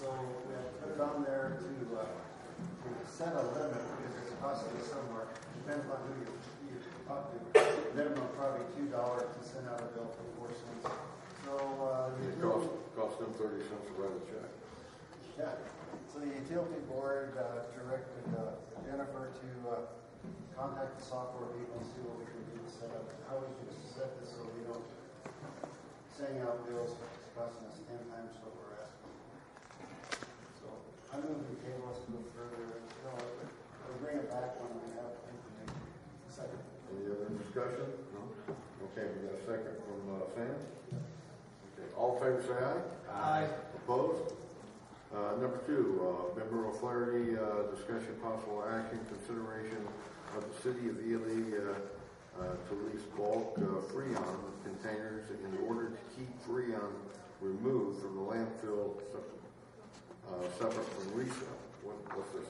So we have put it on there to set a limit because it's costing us somewhere. Depends on who you talk to. Minimum probably $2 to send out a bill for 4 cents. So It cost them 30 cents to write a check. yeah. So the utility board directed Jennifer to contact the software people and see what we can do to set up, how we can set this so we don't sending out bills costing us 10 times what we're asking. So I'm moving the table to go further. We'll bring it back when we have information. Second. Any other discussion? No? Okay, we got a second from Sam. Okay, all in favor say aye. Aye. Opposed? Number 2, Member O'Flaherty, discussion possible action, consideration of the City of Ely to lease bulk Freon containers in order to keep Freon removed from the landfill separate from resale. What's this?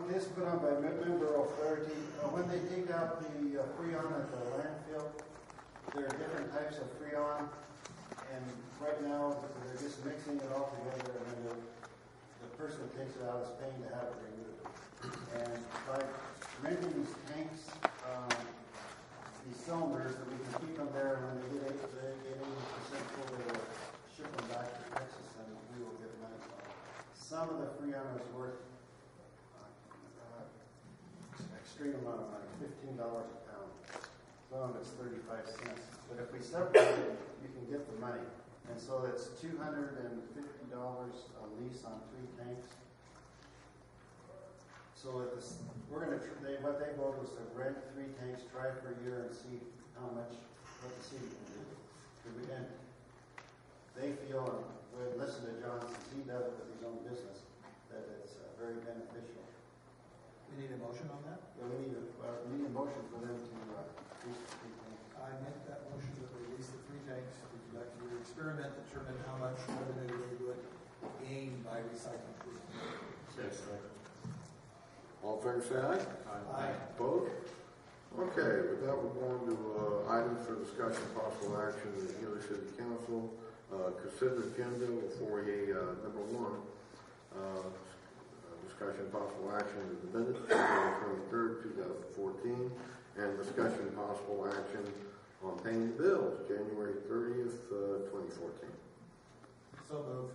This is put on by Member O'Flaherty. When they dig out the Freon at the landfill, there are different types of Freon, and right now they're just mixing it all together, and then the person that takes it out is paying to have it removed. And by renting these tanks, these cylinders, that we can keep them there, and when they get 80% full, they will ship them back to Texas, and we will get money from it. Some of the Freon is worth extreme amount of money, $15 a pound. Some of it's 35 cents. But if we separate it, you can get the money. And so it's $250 a lease on 3 tanks. So we're going to, what they voted was to rent 3 tanks, try it for a year, and see how much, what the city can do. And they feel, and we'll listen to John since he does it with his own business, that it's very beneficial. We need a motion on that? Yeah, we need a motion for them to lease the 3 tanks. I make that motion to release the 3 tanks to conduct your experiment, determine how much revenue they would gain by recycling food. Yes. All in favor say aye. Aye. Opposed? Okay, with that we're going to items for discussion, possible action of the Ely City Council. Consider agenda for number 1. Discussion, possible action of the minutes, January 23rd, 2014, and discussion, possible action on paying bills, January 30th, 2014. So move.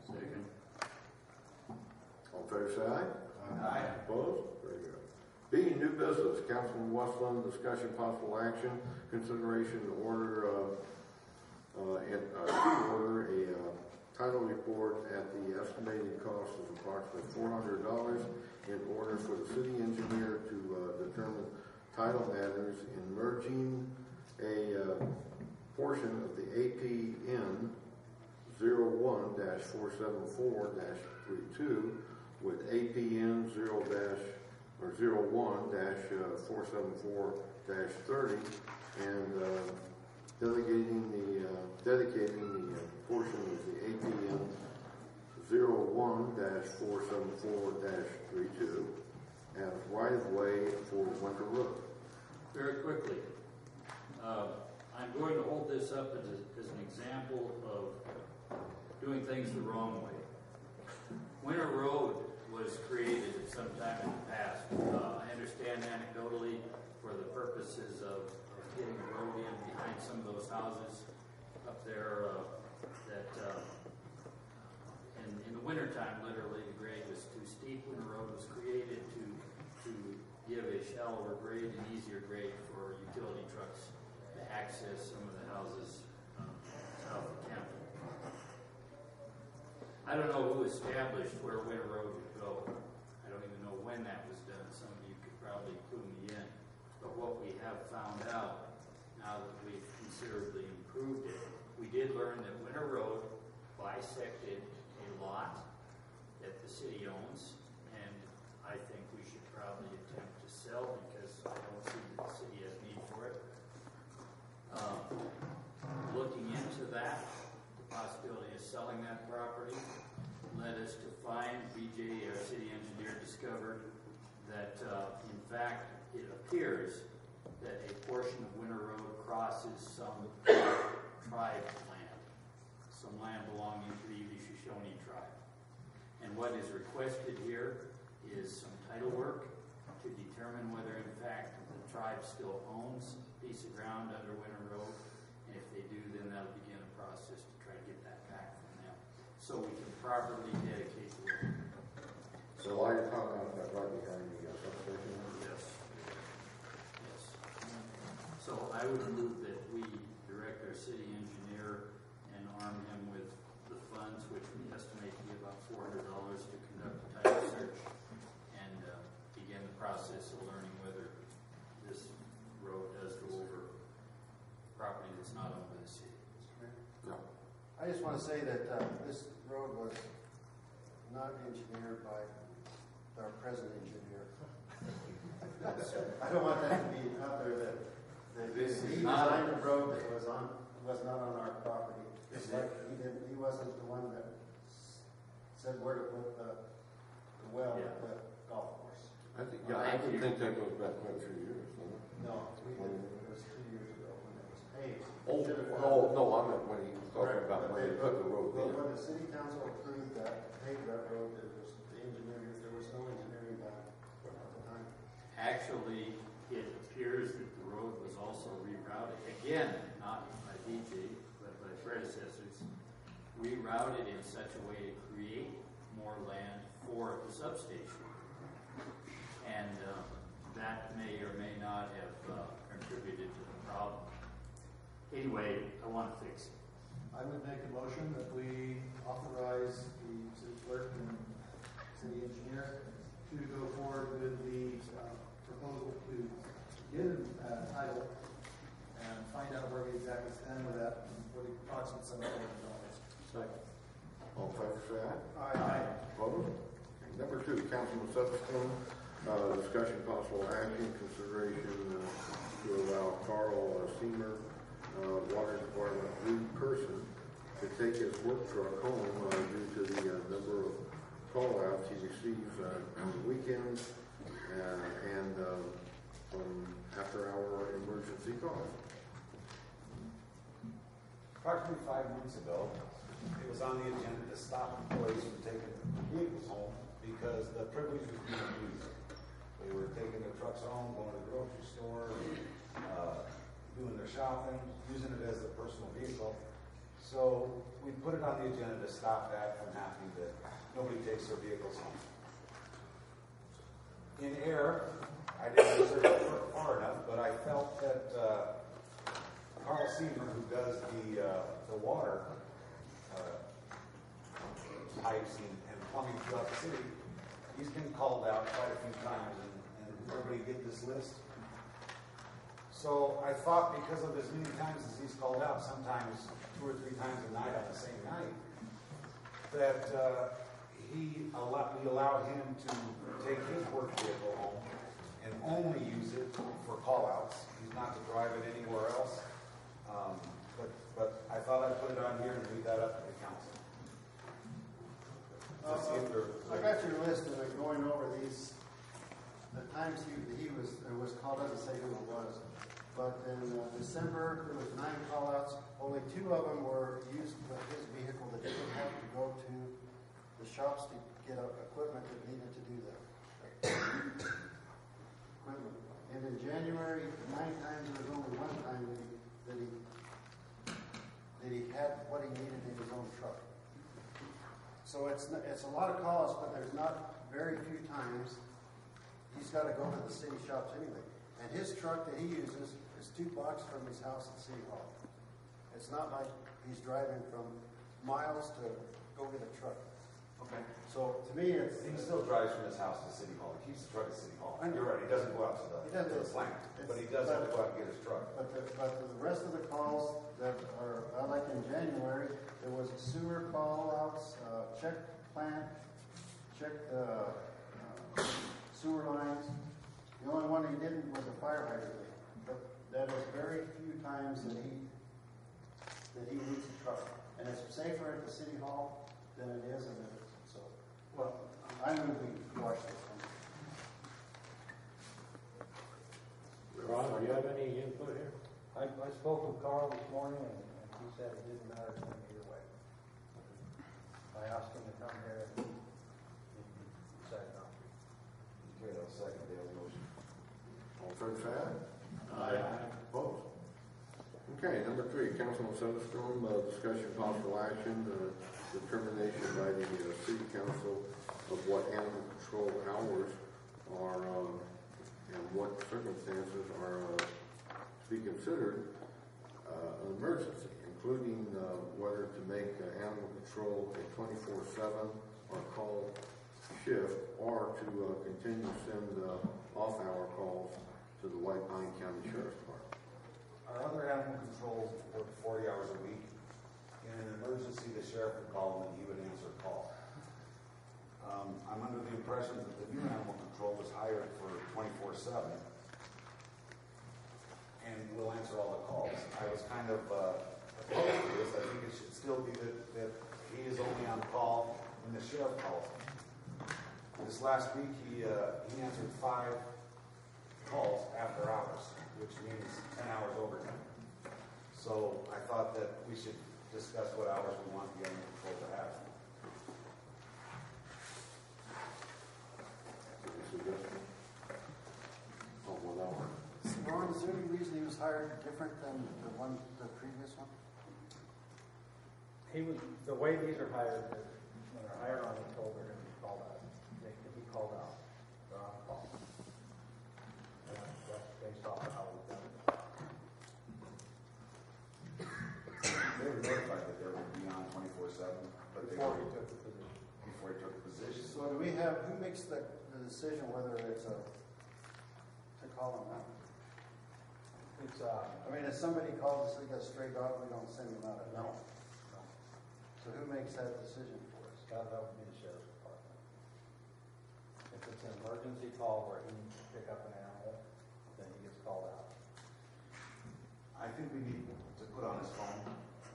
Second. All in favor say aye. Aye. Opposed? Very good. B, new business, Councilman Westland, discussion, possible action, consideration, order a title report at the estimated cost of approximately $400 in order for the city engineer to determine title matters in merging a portion of the APN 01-474-32 with APN 01-474-30 and dedicating the portion of the APN 01-474-32 as right-of-way for Winter Road. Very quickly, I'm going to hold this up as an example of doing things the wrong way. Winter Road was created at some time in the past. I understand anecdotally for the purposes of getting a road in behind some of those houses up there that in the wintertime, literally, the grade was too steep. Winter Road was created to give a shallower grade and easier grade for utility trucks to access some of the houses south of Campbell. I don't know who established where Winter Road would go. I don't even know when that was done. Some of you could probably clue me in. But what we have found out, now that we've considerably improved it, we did learn that Winter Road bisected a lot that the city owns, and I think we should probably attempt to sell because I don't see that the city has need for it. Looking into that, the possibility of selling that property led us to find, BJ, our city engineer, discovered that in fact it appears that a portion of Winter Road crosses some tribe land. some land belonging to the Ely Shoshone tribe. And what is requested here is some title work to determine whether in fact the tribe still owns a piece of ground under Winter Road. And if they do, then that'll begin a process to try to get that back from them, so we can properly dedicate the road. So while you're talking about that right behind the substation? Yes. Yes. So I would move that we direct our city engineer and arm him with the funds, which we estimate to be about $400 to conduct a title search and begin the process of learning whether this road does go over property that's not owned by the city. No. I just want to say that this road was not engineered by our present engineer. I don't want that to be out there that This is he not- designed a road that was not on our property. It's like he wasn't the one that said where to put the well Yeah. at the golf course. I think, I would think that goes back quite a few years, doesn't it? No, it was 2 years ago when it was paved. No, I meant when he was talking about when they put the road Well, in. when the city council approved that, paved that road, there was the engineering, there was no engineering done at the time. Actually, it appears that the road was also rerouted, again, not by DJ, but by predecessors, rerouted in such a way to create more land for the substation. And that may or may not have contributed to the problem. Anyway, I want to fix it. I would make a motion that we authorize the city clerk and city engineer to go forward with the proposal to get a title and find out where we exactly stand with that for the approximate $7,000. Second. All in favor, say aye. Aye. Opposed? Number 2, Councilman Sutherland, discussion possible action, consideration to allow Carl Seamer, Water Department lead person, to take his work truck home due to the number of call-outs he receives on the weekends and from after-hour emergency calls. Approximately 5 months ago, it was on the agenda to stop employees from taking vehicles home because the privilege was being abused. They were taking their trucks home, going to the grocery store, doing their shopping, using it as a personal vehicle. So we put it on the agenda to stop that from happening, that nobody takes their vehicles home. In error, I didn't research it far enough, but I felt that Carl Seamer, who does the water pipes and plumbing throughout the city, he's been called out quite a few times, and everybody get this list. So I thought because of as many times as he's called out, sometimes 2 or 3 times a night on the same night, that we allow him to take his work vehicle home and only use it for call-outs. He's not to drive it anywhere else. But I thought I'd put it on here and leave that up to the council. To see if I got your list and I'm going over these, the times he was called out to say who it was. But in December, there was 9 call-outs. Only 2 of them were used with his vehicle that didn't have to go to the shops to get equipment that needed to do that. Equipment. And in January, 9 times, there was only 1 time that he had what he needed in his own truck. So it's a lot of calls, but there's not very few times he's got to go to the city shops anyway. And his truck that he uses is 2 blocks from his house at City Hall. It's not like he's driving from miles to go get a truck. Okay. So to me, He still drives from his house to City Hall. He keeps the truck at City Hall. I know. You're right, he doesn't go out to He the doesn't. plant, but he does have to go out and get his truck. But the rest of the calls that are, like in January, there was sewer call-outs, check plant, check the sewer lines. The only one he didn't was a fire hydrant. But that is very few times that he needs a truck. And it's safer at the city hall than it is in the, so. Well, I'm going to watch this one. Ron, do you have any input here? I spoke with Carl this morning, and he said it didn't matter to him either way. say aye. Aye. Opposed? Okay, number 3, Councilman Soderstrom, discussion possible action, determination by the city council of what animal control hours are, and what circumstances are to be considered an emergency, including whether to make animal control a 24/7 or call shift, or to continue to send off-hour calls to the White Pine County Sheriff's Department. Our other animal controls work 40 hours a week. In an emergency, the sheriff would call him and he would answer a call. I'm under the impression that the new animal control was hired for 24/7 and will answer all the calls. I was kind of opposed to this. I think it should still be that he is only on call when the sheriff calls him. This last week, he answered 5 calls after hours, which means 10 hours overtime. So I thought that we should discuss what hours we want the animal control to have. Any suggestion? Oh, 1 hour. Ron, is there any reason he was hired different than the previous one? The way these are hired, when they're hired on, he told they're going to be called out. He called out. They're on call. And that's based off of how we've done it. They were notified that they were going to be on 24/7, but they Before he were took the position. before he took the position. So do we have, who makes the decision whether it's to call him out? It's, I mean, if somebody calls us, they got a stray dog, we don't send him out at night. So who makes that decision for us? that would be the sheriff's department. If it's an emergency call where he needs to pick up an animal, then he gets called out. I think we need to put on his phone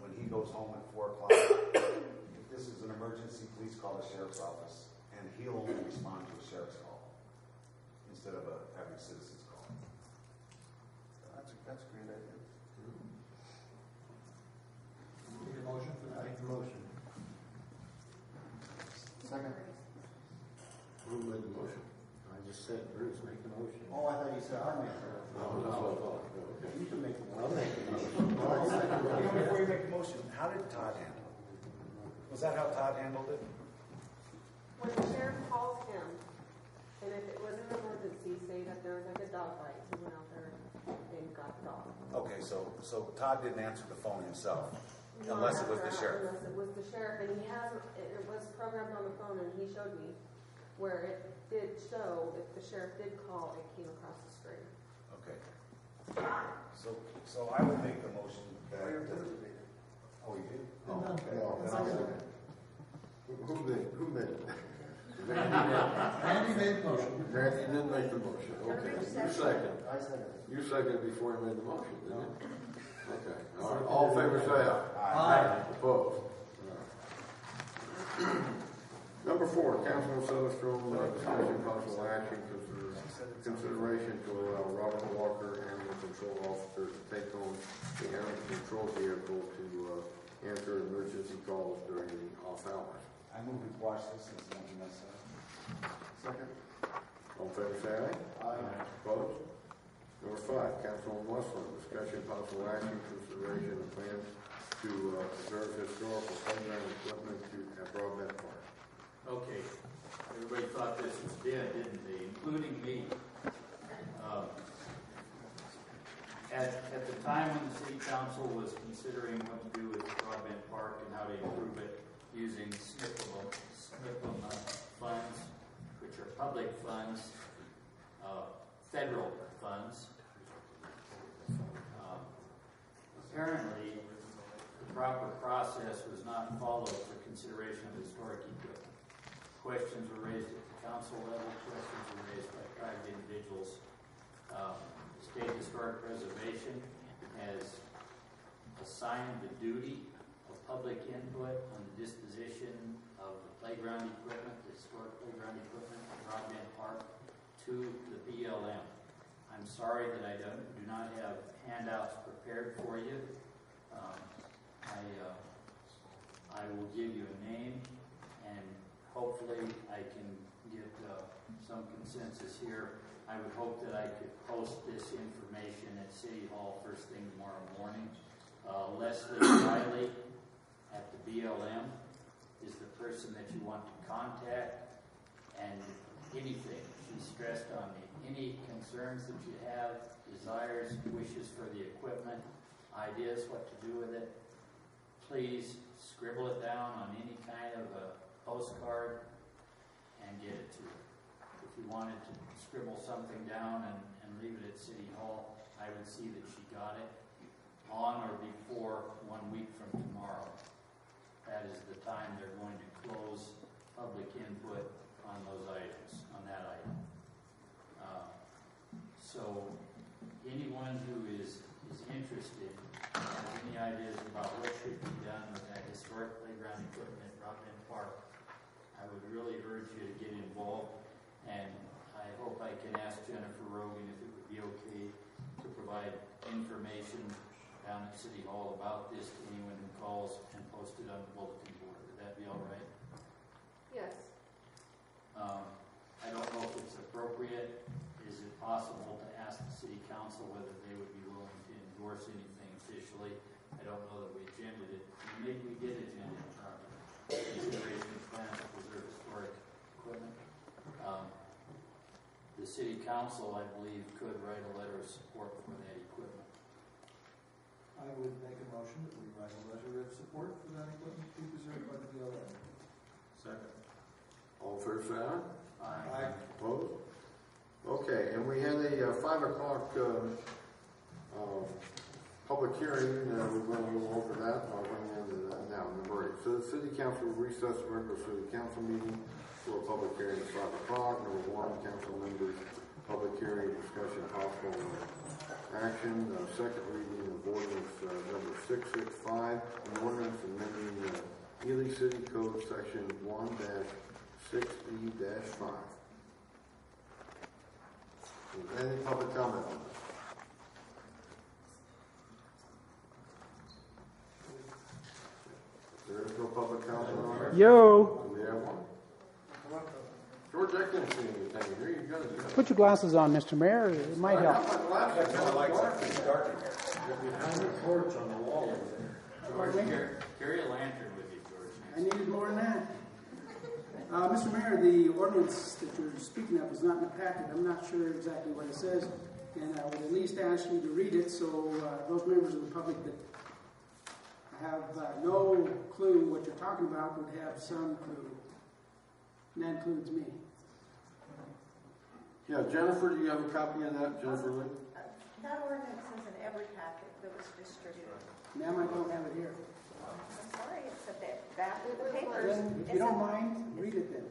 when he goes home at 4 o'clock. If this is an emergency, please call the sheriff's office, and he'll only respond to a sheriff's call instead of having citizens call. That's a great idea. Need a motion for that? Make the motion. Second. Who made the motion? I just said, Bruce, make the motion. Oh, I thought you said I made it. No, that's what I thought. Okay. You can make the I'll motion. make the motion. Before you make the motion, how did Todd handle it? Was that how Todd handled it? When the sheriff calls him, and if it was an emergency, say that there was like a dog fight, he went out there and got the dog. Okay, so Todd didn't answer the phone himself, Not unless it was the after- sheriff. Unless it was the sheriff, and he has, it was programmed on the phone, and he showed me where it did show if the sheriff did call, it came across the screen. Okay. So I would make the motion that. Oh, you're participating. Oh, you did? No. Oh, okay. No, Then I'll second. Who made it? Andy made the motion. Randy didn't make the motion. Okay. You second. I said it. You seconded before you made the motion, didn't you? Okay. All right. All in favor, say aye. Aye. Opposed? All right. Number 4, Councilman Soderstrom, discussion possible action, consideration to allow Robert Walker, animal control officer, to take home the animal control vehicle to answer emergency calls during the off hours. I move we quash this since nothing necessary. Second. All in favor, say aye. Aye. Opposed? Number 5, Councilman Westland, discussion possible action, consideration of plans to preserve historical playground equipment at Broadbent Park. Okay, everybody thought this was dead, didn't they, including me? At the time when the city council was considering what to do with Broadbent Park and how to improve it using SNPM funds, which are public funds, federal funds, apparently the proper process was not followed for consideration of historic equipment. Questions were raised at the council level, questions were raised by private individuals. State Historic Preservation has assigned the duty of public input on the disposition of the playground equipment, the historic playground equipment at Broadbent Park, to the BLM. I'm sorry that I do not have handouts prepared for you. I will give you a name, and hopefully hopefully I can get some consensus here. I would hope that I could post this information at City Hall first thing tomorrow morning. Leslie Riley at the BLM is the person that you want to contact, and anything. She stressed on me. Any concerns that you have, desires, wishes for the equipment, ideas what to do with it, please scribble it down on any kind of a postcard and get it to her. If you wanted to scribble something down and leave it at City Hall, I would see that she got it on or before 1 week from tomorrow. That is the time they're going to close public input on those items, on that item. So anyone who is interested, has any ideas about what should be done with that historic playground equipment at Rockland Park, I would really urge you to get involved, and I hope I can ask Jennifer Rogan if it would be okay to provide information down at City Hall about this to anyone who calls and post it on the bulletin board. Would that be all right? Yes. I don't know if it's appropriate. Is it possible to ask the city council whether they would be willing to endorse anything officially? I don't know that we agended it. Maybe we did agenda it properly. Consideration of plans to preserve historic equipment. The city council, I believe, could write a letter of support for that equipment. I would make a motion that we write a letter of support for that equipment to be preserved by the BLM. Second. All fair say aye? Aye. Opposed? Okay, and we had a 5 o'clock public hearing. We're going to go over that. I'll bring into that now. Number 8. So the city council will recess the regular city council meeting for a public hearing at 5 o'clock. Number 1, council members, public hearing, discussion, possible action. Second reading of ordinance number 665, an ordinance amending Ely City Code section 1-6E-5. Is there any public comment on this? There is no public comment on it? Yo, Do we have one? George, I can't see anything. Here you go. put your glasses on, Mr. Mayor. It might help. Behind the porch on the wall over there. George, carry a lantern with you, George. I needed more than that. Mr. Mayor, the ordinance that you're speaking of is not in the packet. I'm not sure exactly what it says, and I would at least ask you to read it so those members of the public that have no clue what you're talking about would have some clue. And that includes me. Yeah, Jennifer, do you have a copy of that? Jennifer Lee? That ordinance is in every packet that was distributed. Ma'am, I don't have it here. I'm sorry, it's a bit back in the papers. Then, if you don't mind, read it then.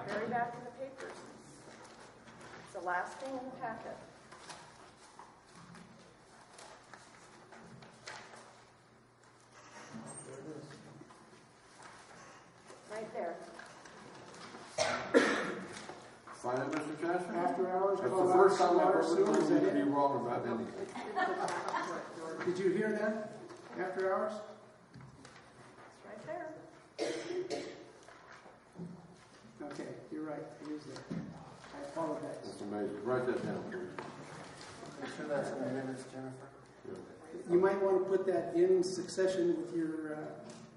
Very back in the papers. It's the last thing in the packet. Right there. Find it, Mr. Chester? After hours, That's call the out first time I've water, ever sewer, is heard that you be it? wrong about anything. Did you hear that? After hours? It's right there. Okay, you're right. It is there. I apologize. That's amazing. Write that down, please. Make sure that's in the minutes, Jennifer. You might want to put that in succession with your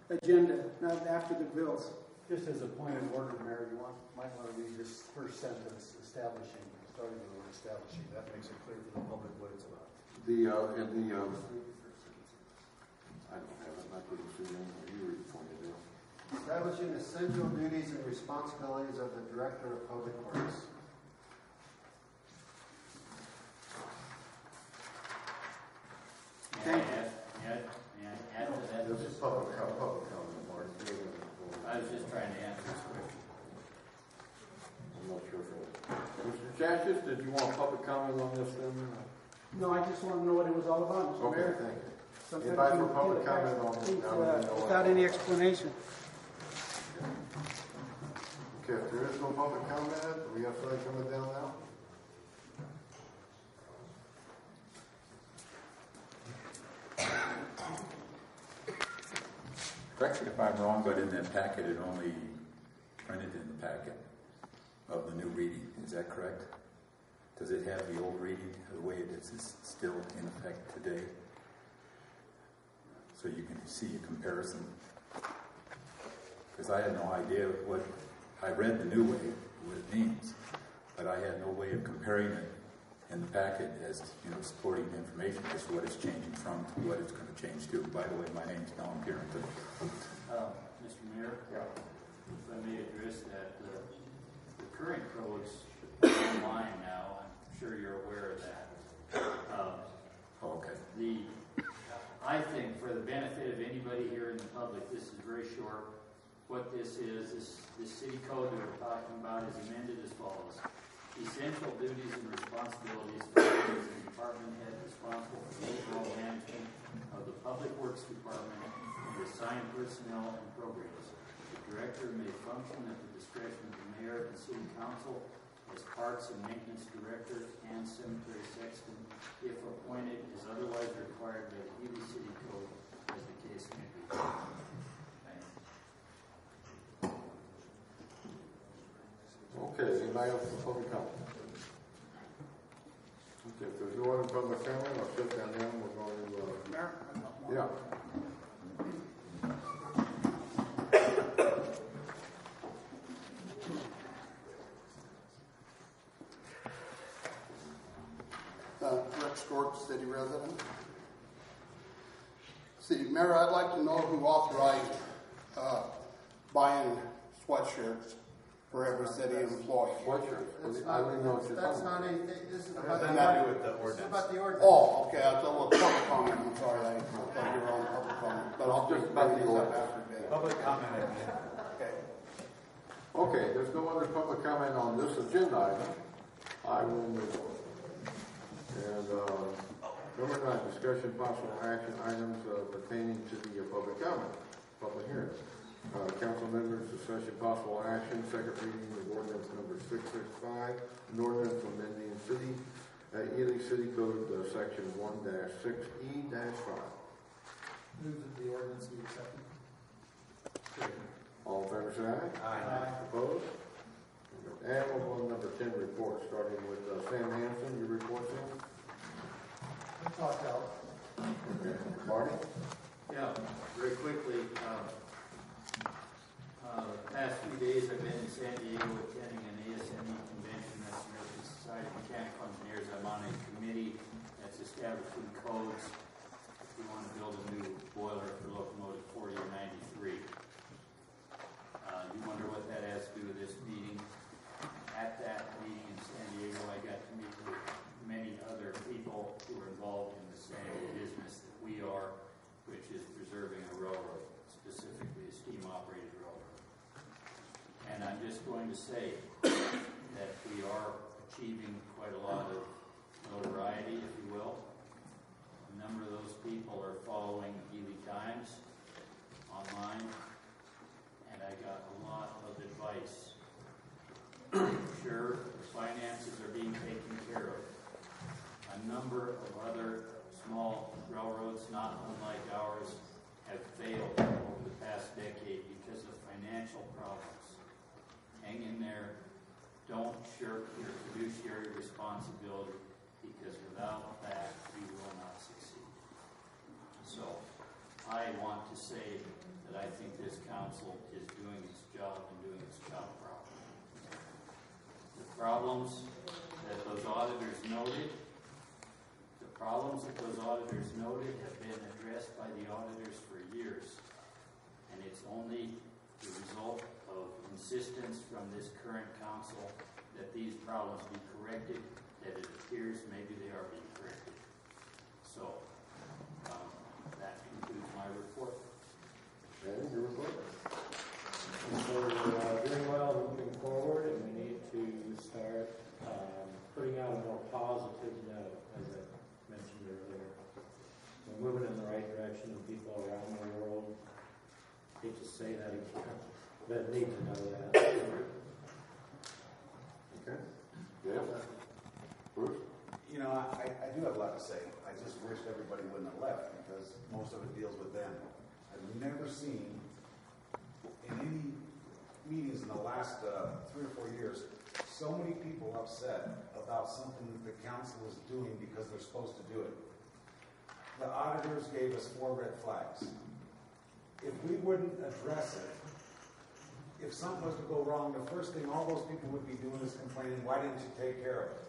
agenda, not after the bills. Just as a point of order, Mayor, you might want to read this first sentence, starting with the word establishing. That makes it clear to the public what it's about. I don't have it. I couldn't see it. You read it for me, Bill. Establishing essential duties and responsibilities of the Director of Public Works. May I add to that? This is public comment, Mark. I was just trying to answer this question. I'm not sure if Mr. Chachis, did you want public comment on this then? No, I just want to know what it was all about, Mr. Okay, Mayor. thank you. Sometimes Anybody you for public get it comment on this? Now we know what- without any explanation. Okay, if there is no public comment, do we have somebody coming down now? Correct me if I'm wrong, but in that packet, it only printed in the packet of the new reading. Is that correct? Does it have the old reading the way it is still in effect today? So you can see a comparison. Because I had no idea what, I read the new way, what it means, but I had no way of comparing it in the packet as, supporting information as to what it's changing from to what it's going to change to. By the way, my name's Don Carrington. Mr. Mayor? Yeah. If I may address that, the current codes are online now. I'm sure you're aware of that. Okay. I think for the benefit of anybody here in the public, this is very short. What this is, this city code that we're talking about is amended as follows. Essential duties and responsibilities for the department head responsible for the overall management of the Public Works Department and assigned personnel and programs. The director may function at the discretion of the mayor and city council as parks and maintenance director and cemetery sexton if appointed as otherwise required by the Ely City Code as the case may be. Okay, anybody else for public comment? Okay, if there's no other public comment, I'll shut down now. We're going to, Mayor? yeah. Rick Stork, city resident. City Mayor, I'd like to know who authorized buying sweatshirts for every city employee. Sweatshirts? I don't even know what you're That's talking not about. anything, this is Has about nothing to do with the this is ordinance. about the ordinance. Oh, okay, I thought it was public comment, I'm sorry, I thought you were on public comment, but I'll just bring these up after bid. Public comment again. Okay. Okay, there's no other public comment on this agenda item. I will move on. And number 9, discussion possible action items pertaining to the public comment, public hearing. Council members, discussion possible action, second reading of ordinance number 665, an ordinance amending Ely City Code section 1-6E-5. Move that the ordinance be accepted. All in favor, say aye. Aye. Opposed? And we'll go on number 10 report, starting with Sam Hanson. Your report, Sam? Talked out. Okay. Marty? Yeah, very quickly, the past few days I've been in San Diego attending an ASME convention, that's the American Society of Mechanical Engineers. I'm on a committee that's establishing codes if we want to build a new boiler for locomotive 40 or 93. You wonder what that has to do with this meeting. At that meeting in San Diego, I got to meet with many other people who are involved in the same business that we are, which is preserving a railroad, specifically a steam-operated railroad. And I'm just going to say that we are achieving quite a lot of notoriety, if you will. A number of those people are following the Ely Times online, and I got a lot of advice. Sure, the finances are being taken care of. A number of other small railroads, not unlike ours, have failed over the past decade because of financial problems. Hang in there. Don't shirk your fiduciary responsibility, because without that, you will not succeed. So, I want to say that I think this council is doing its job and doing its job properly. The problems that those auditors noted have been addressed by the auditors for years, and it's only the result of insistence from this current council that these problems be corrected, that it appears maybe they are being corrected. So, that concludes my report. And your report? We're doing well moving forward, and we need to start putting out a more positive note, as I mentioned earlier. We're moving in the right direction, and people around the world, hate to say that again, but need to know that. Okay. Yeah. Bruce? You know, I do have a lot to say. I just wish everybody wouldn't have left, because most of it deals with them. I've never seen in any meetings in in the last 3 or 4 years so many people upset about something that the council is doing because they're supposed to do it. The auditors gave us 4 red flags. If we wouldn't address it, if something was to go wrong, the first thing all those people would be doing is complaining, why didn't you take care of it?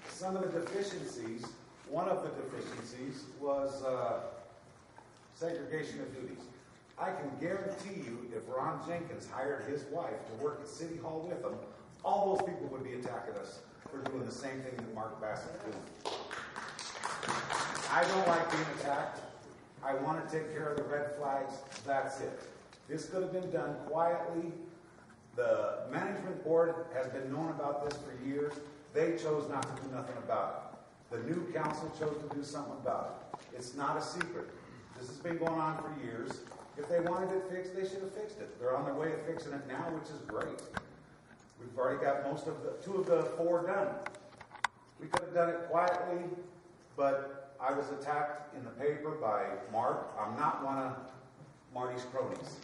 Some of the deficiencies, one of the deficiencies was segregation of duties. I can guarantee you if Ron Jenkins hired his wife to work at City Hall with him, all those people would be attacking us for doing the same thing that Mark Bassett's doing. I don't like being attacked. I want to take care of the red flags. That's it. This could have been done quietly. The management board has been known about this for years. They chose not to do nothing about it. The new council chose to do something about it. It's not a secret. This has been going on for years. If they wanted it fixed, they should have fixed it. They're on their way of fixing it now, which is great. We've already got 2 of the 4 done. We could have done it quietly, but I was attacked in the paper by Mark. I'm not one of Marty's cronies.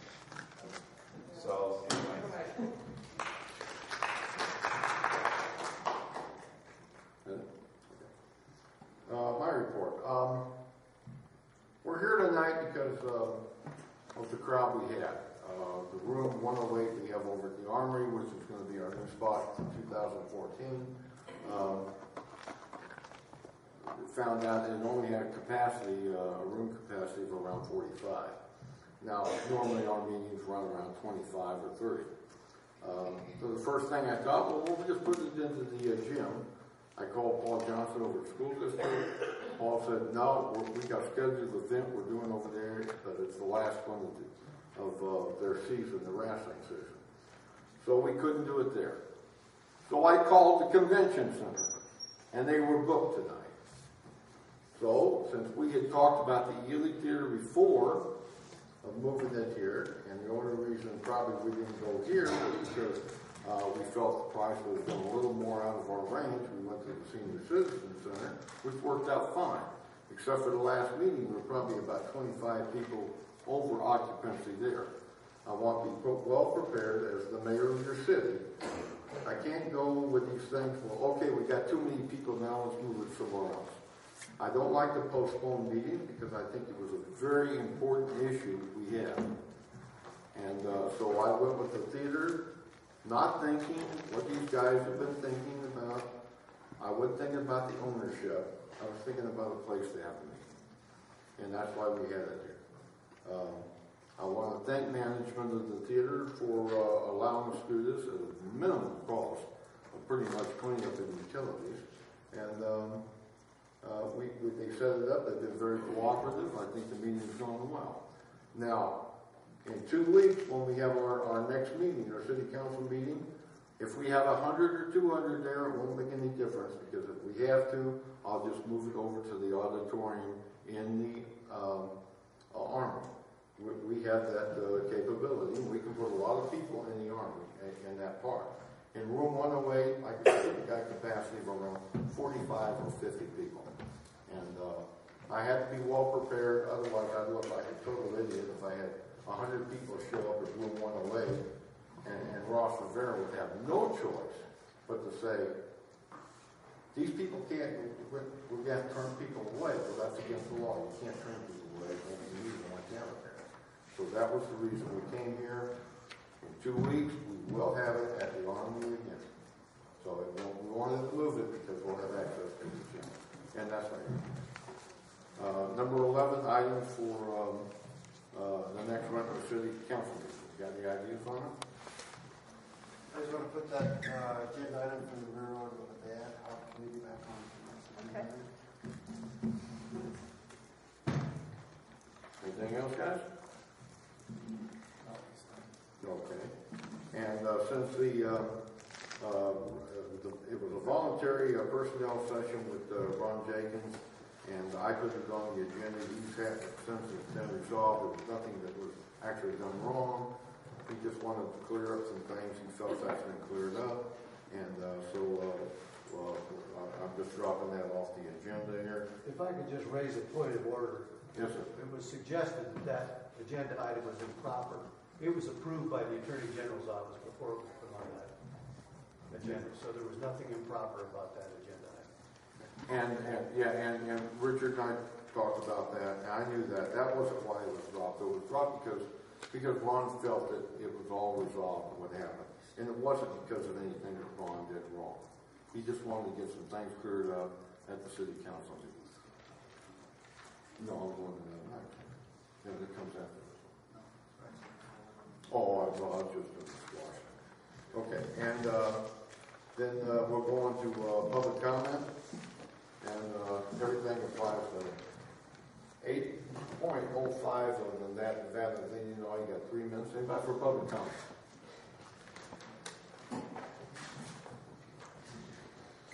So, anyway. My report. We're here tonight because of the crowd we had. The room 108 we have over at the Armory, which is going to be our new spot for 2014. Found out that it only had capacity, a room capacity of around 45. Now, normally our meetings run around 25 or 30. So the first thing I thought, well, we'll just put it into the gym. I called Paul Johnson over at School District. Paul said, no, we got a scheduled event we're doing over there, but it's the last one of their season, the wrestling season. So we couldn't do it there. So I called the convention center, and they were booked tonight. So, since we had talked about the Ely Theater before, of moving it here, and the only reason probably we didn't go here was because we felt the price was a little more out of our range. We went to the Senior Citizen Center, which worked out fine. Except for the last meeting, we were probably about 25 people over occupancy there. I want to be well prepared as the mayor of your city. I can't go with these things, well, okay, we got too many people now, let's move it somewhere else. I don't like to postpone meetings because I think it was a very important issue we had. And so I went with the theater, not thinking what these guys have been thinking about. I wasn't thinking about the ownership. I was thinking about a place to have a meeting. And that's why we had it here. I want to thank management of the theater for allowing us to do this at a minimum cost of pretty much cleaning up the utilities. And they set it up. They've been very cooperative. I think the meeting's going well. Now, in 2 weeks, when we have our next meeting, our city council meeting, if we have 100 or 200 there, it won't make any difference because if we have to, I'll just move it over to the auditorium in the Armory. We have that capability. We can put a lot of people in the Armory in that part. In room 108, like I said, we got capacity of around 45 or 50 people. And I had to be well prepared, otherwise I'd look like a total idiot if I had 100 people show up at room 108 and Ross Rivera would have no choice but to say, these people can't, we're going to turn people away. Well, that's against the law. You can't turn people away when you need them like that up there. So that was the reason we came here. In 2 weeks, we will have it at the Armory again. So we wanted to move it because we'll have access to the gym. And that's right. Number 11, item for the next Renton City Council meeting. Got any ideas on it? I was going to put that agenda item from the railroad with the ad hoc committee back on. Okay. Anything else, guys? Okay. And since it was a voluntary personnel session with Ron Jenkins, and I couldn't go on the agenda, since it's been resolved, there was nothing that was actually done wrong. He just wanted to clear up some things. He felt that's been cleared up. And I'm just dropping that off the agenda here. If I could just raise a point of order. Yes, sir. It was suggested that agenda item was improper. It was approved by the Attorney General's office before it was put on that agenda, so there was nothing improper about that agenda item. And Richard and I talked about that, and I knew that. That wasn't why it was dropped. It was dropped because Ron felt that it was all resolved what happened. And it wasn't because of anything that Ron did wrong. He just wanted to get some things cleared up at the city council meeting. No, I'm going to that night. Yeah, that comes after this one. Oh, I was just doing squash. Okay, and then we're going to public comment, and everything applies to 8.05. Other than that, then you know you got 3 minutes. Anybody for public comment?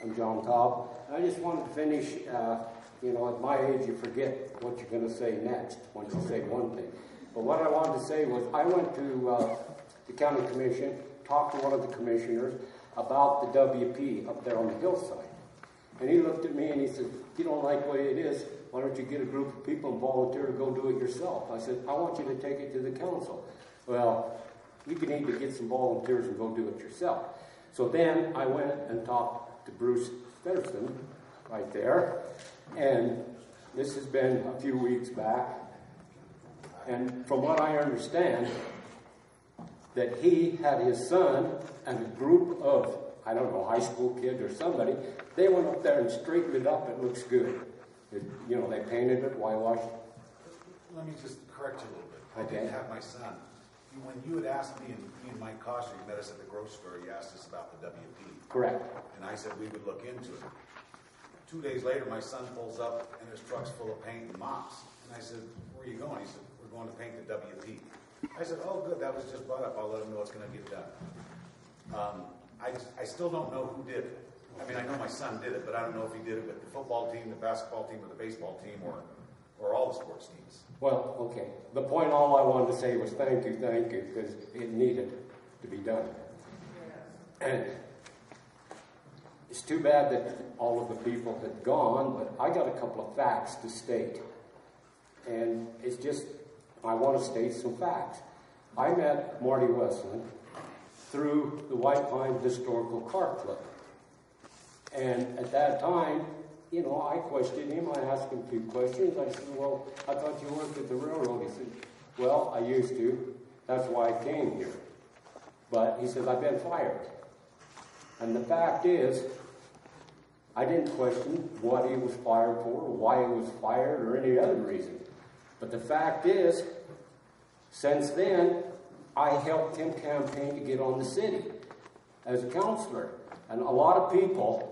I'm John Cobb. I just wanted to finish, at my age you forget what you're going to say next once you say one thing. But what I wanted to say was I went to the county commission, talked to one of the commissioners about the WP up there on the hillside. And he looked at me and he said, if you don't like the way it is, why don't you get a group of people and volunteer to go do it yourself? I said, I want you to take it to the council. Well, you can need to get some volunteers and go do it yourself. So then I went and talked to Bruce Fetterson right there, and this has been a few weeks back, and from what I understand, that he had his son and a group of, I don't know, high school kids or somebody, they went up there and straightened it up. It looks good. They painted it, whitewashed. Let me just correct you a little bit. I Okay. didn't have my son. When you had asked me and Mike Koster, you met us at the grocery store, you asked us about the WP. Correct. And I said we would look into it. 2 days later, my son pulls up and his truck's full of paint and mops. And I said, where are you going? He said, we're going to paint the WP. I said, oh, good, that was just brought up. I'll let him know it's going to get done. I still don't know who did it. I mean, I know my son did it, but I don't know if he did it with the football team, the basketball team, or the baseball team, or all the sports teams. Well, okay. The point all I wanted to say was thank you, because it needed to be done. And it's too bad that all of the people had gone, but I got a couple of facts to state. And it's just, I want to state some facts. I met Marty Westland through the White Pine Historical Car Club. And at that time, I questioned him. I asked him a few questions. I said, well, I thought you worked at the railroad. He said, well, I used to. That's why I came here. But he says, I've been fired. And the fact is, I didn't question what he was fired for, why he was fired, or any other reason. But the fact is, since then, I helped him campaign to get on the city as a counselor. And a lot of people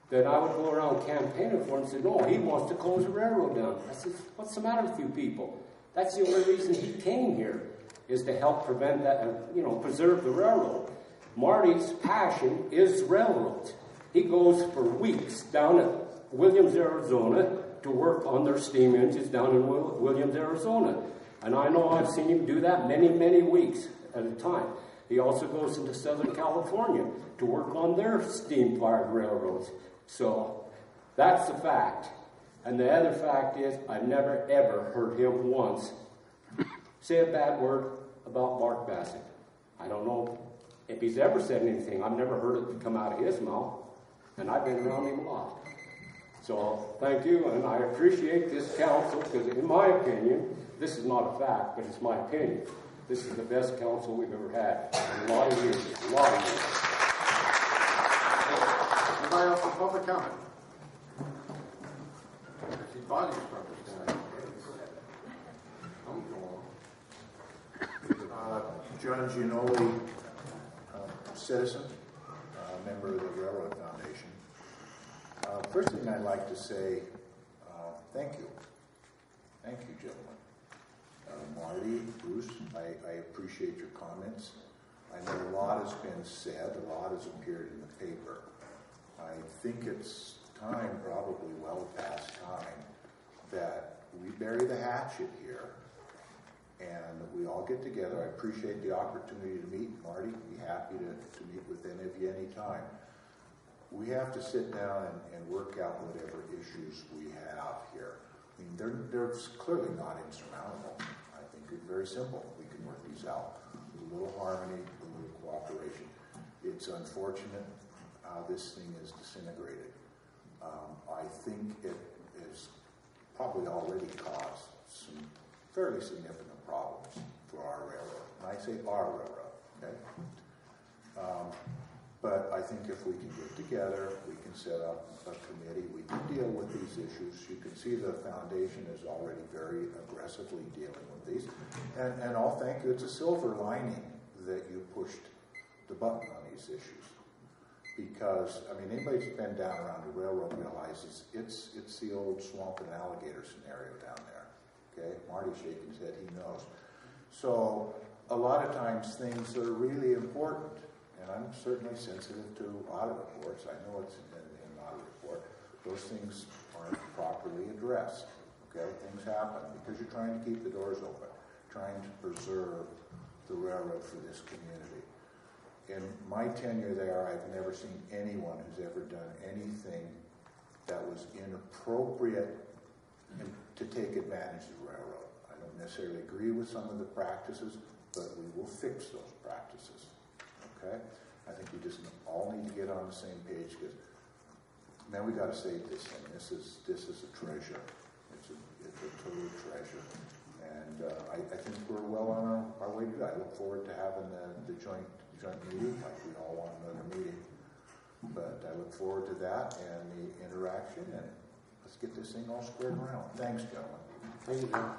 that I would go around campaigning for and said, no, he wants to close the railroad down. I said, what's the matter with you people? That's the only reason he came here, is to help prevent that, preserve the railroad. Marty's passion is railroads. He goes for weeks down at Williams, Arizona, to work on their steam engines down in Williams, Arizona. And I know I've seen him do that many, many weeks at a time. He also goes into Southern California to work on their steam-fired railroads. So that's the fact. And the other fact is, I never, ever heard him once say a bad word about Mark Bassett. I don't know if he's ever said anything. I've never heard it come out of his mouth. And I've been around him a lot. So thank you, and I appreciate this council, because in my opinion, this is not a fact, but it's my opinion. This is the best council we've ever had in a lot of years. Anybody else for public comment? See, body's purpose. John Gianoli, citizen, member of the Railroad Foundation. First thing I'd like to say, thank you. Thank you, gentlemen. Marty, Bruce, I appreciate your comments. I know a lot has been said, a lot has appeared in the paper. I think it's time, probably well past time, that we bury the hatchet here and we all get together. I appreciate the opportunity to meet Marty. Be happy to meet with any of you anytime. We have to sit down and work out whatever issues we have here. I mean, they're clearly not insurmountable. I think it's very simple. We can work these things out. A little harmony, a little cooperation. It's unfortunate how this thing is disintegrated. I think it has probably already caused some fairly significant problems for our railroad. And I say our railroad, okay? But I think if we can get together, we can set up a committee, we can deal with these issues. You can see the foundation is already very aggressively dealing with these. And I'll thank you, it's a silver lining that you pushed the button on these issues. Because, I mean, anybody who's been down around the railroad realizes it's the old swamp and alligator scenario down there. Okay? Marty's shaking his head, he knows. So, a lot of times things that are really important, and I'm certainly sensitive to audit reports. I know it's in an audit report. Those things aren't properly addressed. Okay? Things happen because you're trying to keep the doors open, trying to preserve the railroad for this community. In my tenure there, I've never seen anyone who's ever done anything that was inappropriate to take advantage of the railroad. I don't necessarily agree with some of the practices, but we will fix those practices. Okay? I think we just all need to get on the same page because, man, we got to save this thing. This is a treasure. It's a total treasure. And I think we're well on our way to that. I look forward to having the joint meeting, like we all want another meeting. But I look forward to that and the interaction, and let's get this thing all squared around. Thanks, gentlemen. Thank you, John.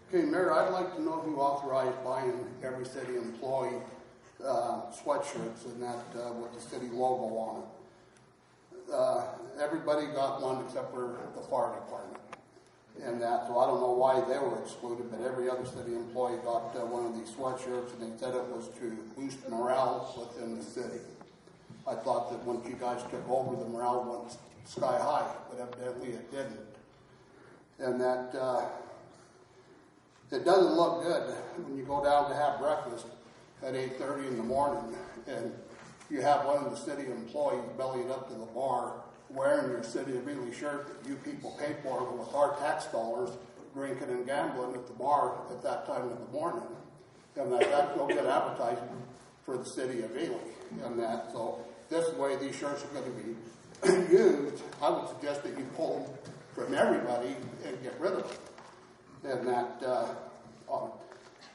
Okay, Mayor, I'd like to know who authorized buying every city employee sweatshirts and that with the city logo on it. Everybody got one except for the fire department. And that, so I don't know why they were excluded, but every other city employee got one of these sweatshirts, and they said it was to boost morale within the city. I thought that once you guys took over, the morale went sky high, but evidently it didn't. And that it doesn't look good when you go down to have breakfast at 8:30 in the morning, and you have one of the city employees bellied up to the bar wearing your City of Ely shirt that you people pay for with our tax dollars, drinking and gambling at the bar at that time of the morning. And that's no good advertising for the City of Ely. And that, so this way these shirts are going to be used. I would suggest that you pull them from everybody and get rid of them. And that,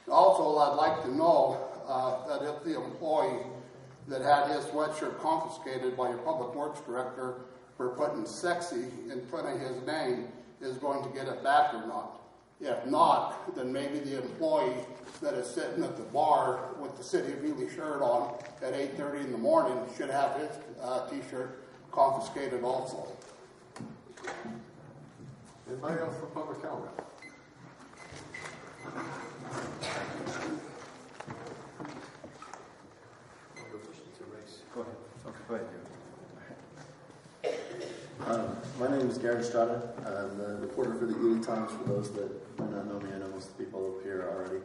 also I'd like to know that if the employee that had his sweatshirt confiscated by your public works director for putting sexy in front of his name is going to get it back or not. If not, then maybe the employee that is sitting at the bar with the City of Ely shirt on at 8:30 in the morning should have his t-shirt confiscated also. Anybody else for public comment? Go ahead. Okay, go ahead, my name is Gary Estrada. I'm the reporter for the Ely Times. For those that might not know me, I know most of the people up here already.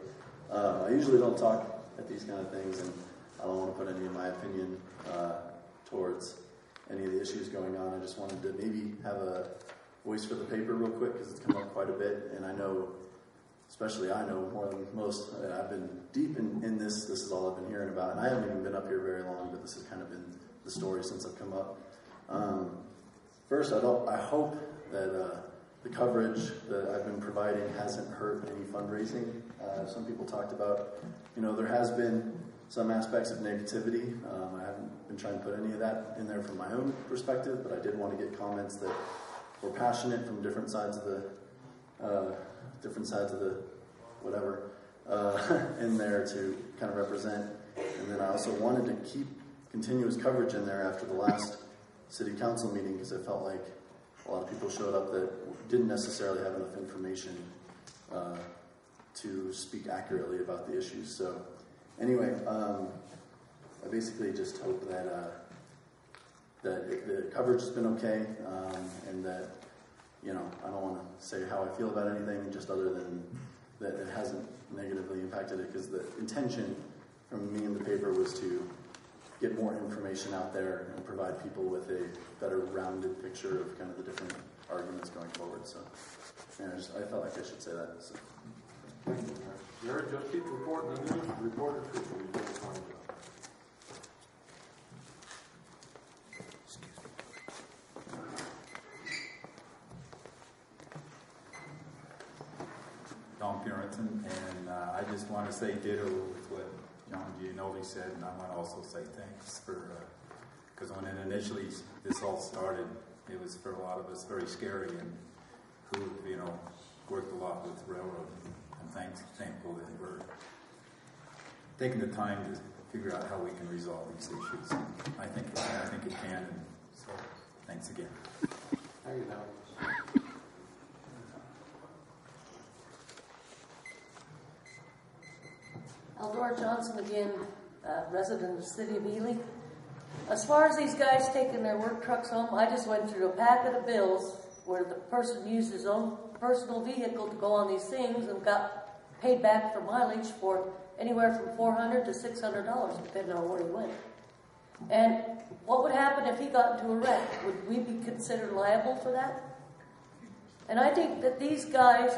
I usually don't talk at these kind of things, and I don't want to put any of my opinion towards any of the issues going on. I just wanted to maybe have a voice for the paper real quick because it's come up quite a bit, and I know, especially I know more than most. I've been deep in this. This is all I've been hearing about, and I haven't even been up here very long, but this has kind of been the story since I've come up. First, I hope that the coverage that I've been providing hasn't hurt any fundraising. Some people talked about, there has been some aspects of negativity. I haven't been trying to put any of that in there from my own perspective, but I did want to get comments that were passionate from different sides of the whatever in there to kind of represent. And then I also wanted to keep continuous coverage in there after the last city council meeting because I felt like a lot of people showed up that didn't necessarily have enough information to speak accurately about the issues. So anyway, I basically just hope that the coverage has been okay, and that, I don't want to say how I feel about anything, just other than that it hasn't negatively impacted it, because the intention from me in the paper was to get more information out there and provide people with a better rounded picture of kind of the different arguments going forward. So I felt like I should say that. So. Thank you, Mayor. Jared, just keep reporting the news. Reporters, you do a fine job. Don Purinton, and I just want to say ditto with what John Gianoli said, and I want to also say thanks for, because when it initially, this all started, it was for a lot of us very scary, and who, worked a lot with the railroad, and thankful that we're taking the time to figure out how we can resolve these issues. I think it can, and so thanks again. Thank you, Don. Eldora Johnson again, resident of the city of Ely. As far as these guys taking their work trucks home, I just went through a packet of bills where the person used his own personal vehicle to go on these things and got paid back for mileage for anywhere from $400 to $600, depending on where he went. And what would happen if he got into a wreck? Would we be considered liable for that? And I think that these guys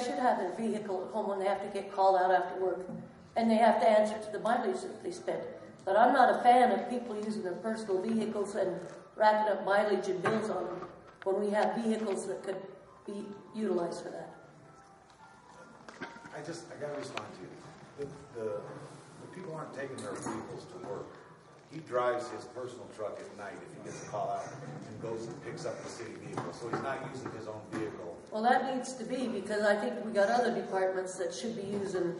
should have their vehicle at home when they have to get called out after work, and they have to answer to the mileage that they spent. But I'm not a fan of people using their personal vehicles and racking up mileage and bills on them when we have vehicles that could be utilized for that. I got to respond to you. The people aren't taking their vehicles to work. He drives his personal truck at night if he gets a call out and goes and picks up the city vehicle. So he's not using his own vehicle. Well, that needs to be, because I think we got other departments that should be using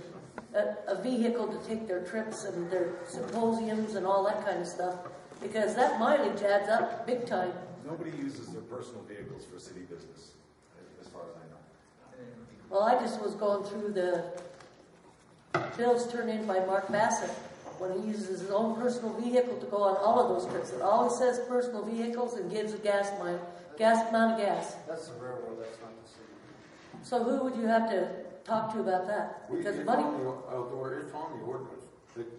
a vehicle to take their trips and their symposiums and all that kind of stuff, because that mileage adds up big time. Nobody uses their personal vehicles for city business, as far as I know. Well, I just was going through the bills turned in by Mark Bassett when he uses his own personal vehicle to go on all of those trips. It always says personal vehicles and gives a gas amount of gas. That's the railroad, that's not the city. So who would you have to talk to about that? Because money. It's on the ordinance.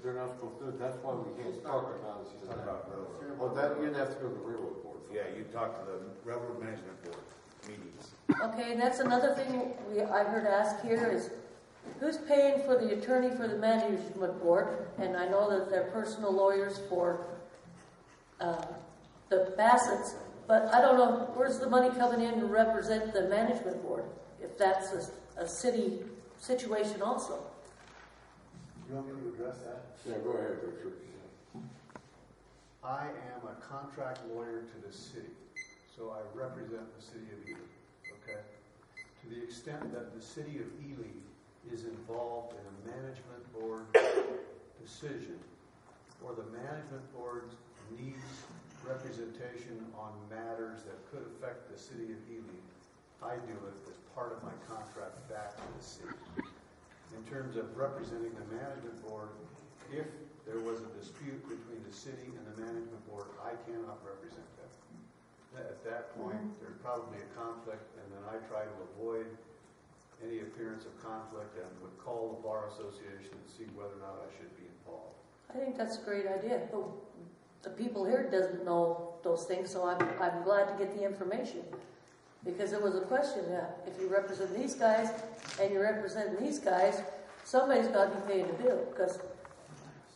They're not supposed to do it. That's why we can't talk about it. Talk about railroad. Well, that you'd have to go to the railroad board. Yeah, you talk to the railroad management board meetings. Okay, and that's another thing I heard asked here is, who's paying for the attorney for the management board? And I know that they're personal lawyers for the Bassetts, but I don't know, where's the money coming in to represent the management board, if that's a city situation also? You want me to address that? Yeah, go ahead, Richard. I am a contract lawyer to the city, so I represent the city of Ely, okay? To the extent that the city of Ely is involved in a management board decision, or the management board needs representation on matters that could affect the city of Ely, I do it as part of my contract back to the city. In terms of representing the management board, if there was a dispute between the city and the management board, I cannot represent them. At that point, there's probably a conflict, and then I try to avoid any appearance of conflict and would call the Bar Association and see whether or not I should be involved. I think that's a great idea. But the people here doesn't know those things, so I'm glad to get the information. Because there was a question that if you represent these guys and you're representing these guys, somebody's got to be paying the bill. Because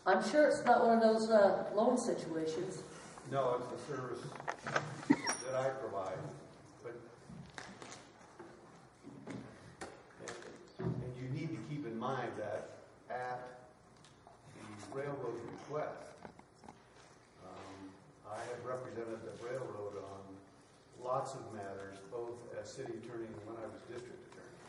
I'm sure it's not one of those loan situations. No, it's a service that I provide. But and you need to keep in mind that at the railroad's request, I have represented the railroad on lots of matters, both as city attorney and when I was district attorney.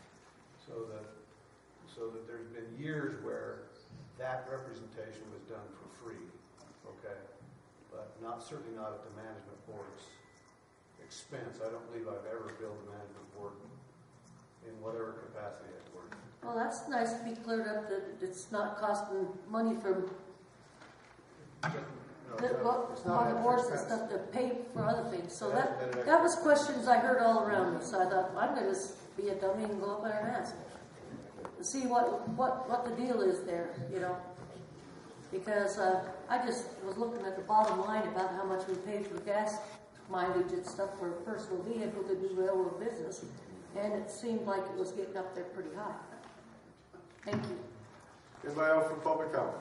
So that there's been years where that representation was done for free, okay? But certainly not at the management board's expense. I don't believe I've ever billed the management board in whatever capacity I've worked. Well, that's nice to be cleared up that it's not costing money from the boards and stuff to pay for other things. So that was questions I heard all around me. So I thought, I'm going to be a dummy and go up there and ask. See what the deal is there, you know. because I just was looking at the bottom line about how much we pay for gas mileage and stuff for a personal vehicle to do railroad business, and it seemed like it was getting up there pretty high. Thank you. Anybody else for public comment?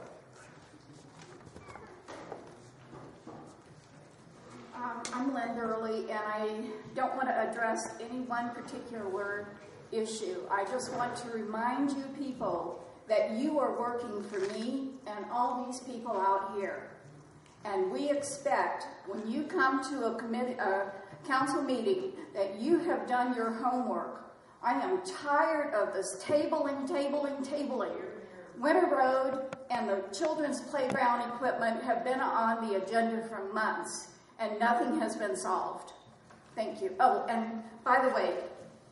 I'm Linda Early, and I don't want to address any one particular issue. I just want to remind you people that you are working for me and all these people out here. And we expect when you come to a council meeting that you have done your homework. I am tired of this tabling. Winter Road and the children's playground equipment have been on the agenda for months, and nothing has been solved. Thank you. Oh, and by the way,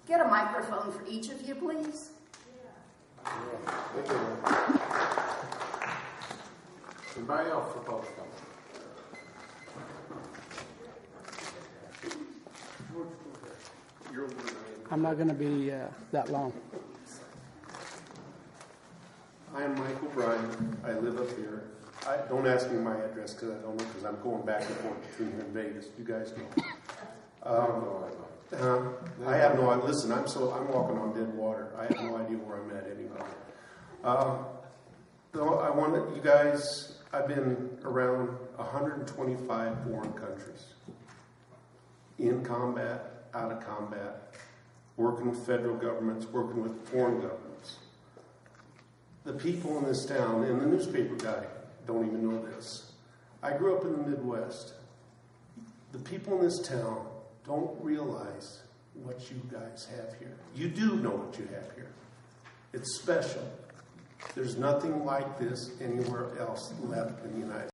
get a microphone for each of you, please. Anybody else for public comment? I'm not going to be that long. I am Mike O'Brien. I live up here. Don't ask me my address because I don't know, because I'm going back and forth between here and Vegas. You guys know. I have no. Listen, I'm walking on dead water. I have no idea where I'm at anymore. Though I want you guys. I've been around 125 foreign countries, in combat, out of combat, working with federal governments, working with foreign governments. The people in this town, and the newspaper guy don't even know this. I grew up in the Midwest. The people in this town don't realize what you guys have here. You do know what you have here. It's special. There's nothing like this anywhere else left in the United